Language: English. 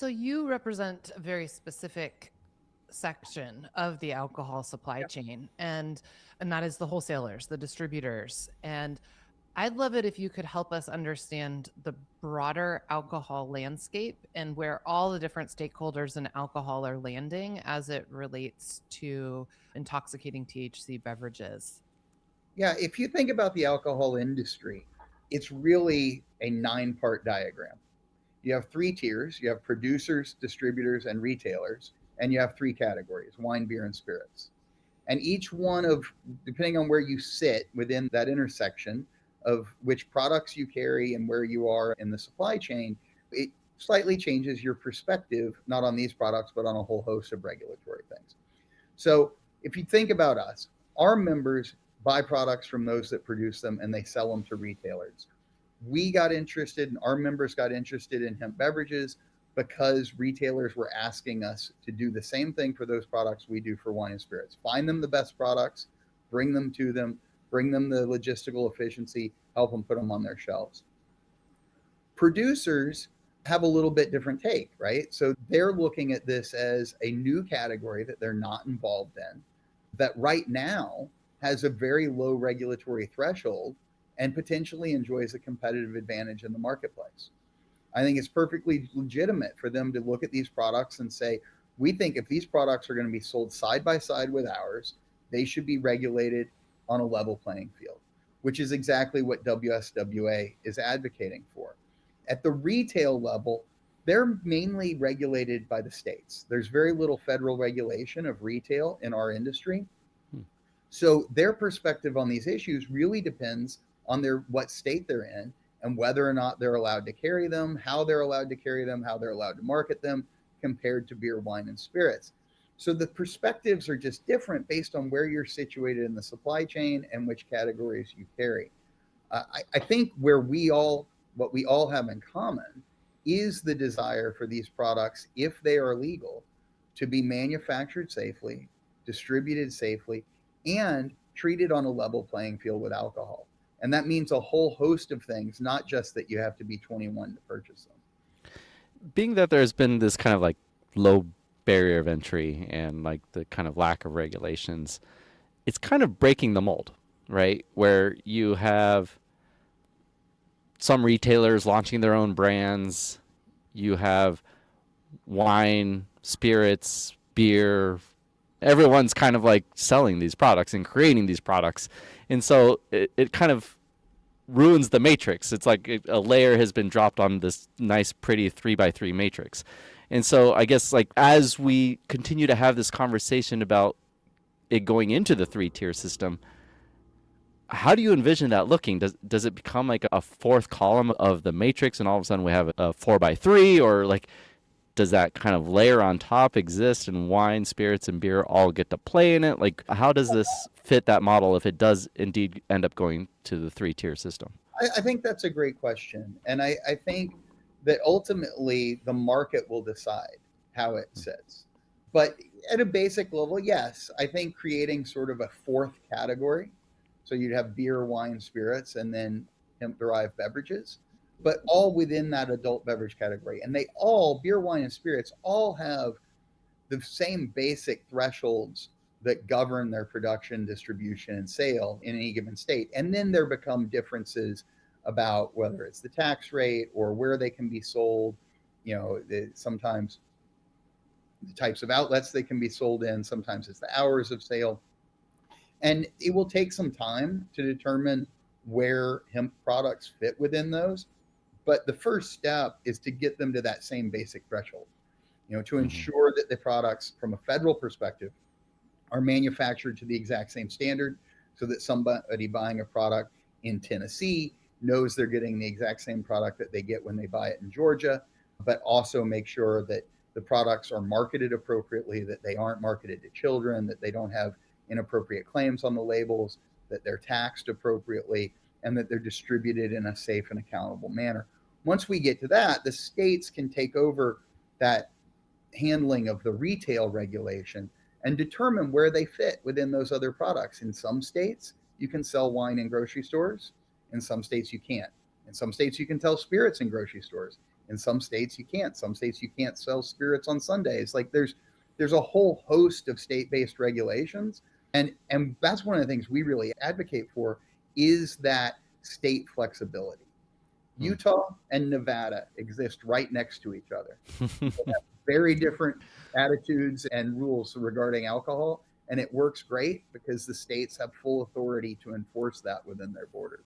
So you represent a very specific section of the alcohol supply chain, and that is the wholesalers, the distributors. And I'd love it if you could help us understand the broader alcohol landscape and where all the different stakeholders in alcohol are landing as it relates to intoxicating THC beverages. Yeah, if you think about the alcohol industry, it's really a 9-part diagram. You have 3 tiers. You have producers, distributors, and retailers. And you have 3 categories: wine, beer, and spirits. And each one of, depending on where you sit within that intersection of which products you carry and where you are in the supply chain, it slightly changes your perspective, not on these products, but on a whole host of regulatory things. So if you think about us, our members buy products from those that produce them and they sell them to retailers. We got interested, and our members got interested in hemp beverages because retailers were asking us to do the same thing for those products we do for wine and spirits. Find them the best products, bring them to them, bring them the logistical efficiency, help them put them on their shelves. Producers have a little bit different take, right? So they're looking at this as a new category that they're not involved in, that right now has a very low regulatory threshold and potentially enjoys a competitive advantage in the marketplace. I think it's perfectly legitimate for them to look at these products and say, we think if these products are going to be sold side by side with ours, they should be regulated on a level playing field, which is exactly what WSWA is advocating for. At the retail level, they're mainly regulated by the states. There's very little federal regulation of retail in our industry. So their perspective on these issues really depends on what state they're in and whether or not they're allowed to carry them, how they're allowed to carry them, how they're allowed to market them compared to beer, wine, and spirits. So the perspectives are just different based on where you're situated in the supply chain and which categories you carry. I think what we all have in common is the desire for these products, if they are legal, to be manufactured safely, distributed safely, and treated on a level playing field with alcohol. And that means a whole host of things, not just that you have to be 21 to purchase them. Being that there's been this kind of like low barrier of entry and like the kind of lack of regulations, it's kind of breaking the mold, right? Where you have some retailers launching their own brands, you have wine, spirits, beer. Everyone's kind of like selling these products and creating these products. And so it kind of ruins the matrix. It's like a layer has been dropped on this nice, pretty 3x3 matrix. And so I guess like as we continue to have this conversation about it going into the 3-tier system, how do you envision that looking? Does it become like a fourth column of the matrix and all of a sudden we have a 4x3, or like does that kind of layer on top exist and wine, spirits, and beer all get to play in it? Like how does this fit that model if it does indeed end up going to the 3-tier system? I think that's a great question. And I think that ultimately the market will decide how it sits. But at a basic level, yes, I think creating sort of a fourth category. So you'd have beer, wine, spirits, and then hemp-derived beverages, but all within that adult beverage category. And beer, wine, and spirits all have the same basic thresholds that govern their production, distribution, and sale in any given state. And then there become differences about whether it's the tax rate or where they can be sold. Sometimes the types of outlets they can be sold in, sometimes it's the hours of sale. And it will take some time to determine where hemp products fit within those. But the first step is to get them to that same basic threshold, to ensure that the products from a federal perspective are manufactured to the exact same standard so that somebody buying a product in Tennessee knows they're getting the exact same product that they get when they buy it in Georgia, but also make sure that the products are marketed appropriately, that they aren't marketed to children, that they don't have inappropriate claims on the labels, that they're taxed appropriately, and that they're distributed in a safe and accountable manner. Once we get to that, the states can take over that handling of the retail regulation and determine where they fit within those other products. In some states, you can sell wine in grocery stores. In some states, you can't. In some states, you can sell spirits in grocery stores. In some states you can't. Some states you can't sell spirits on Sundays. Like there's a whole host of state-based regulations, and that's one of the things we really advocate for is that state flexibility. Utah and Nevada exist right next to each other. They have very different attitudes and rules regarding alcohol, and it works great because the states have full authority to enforce that within their borders.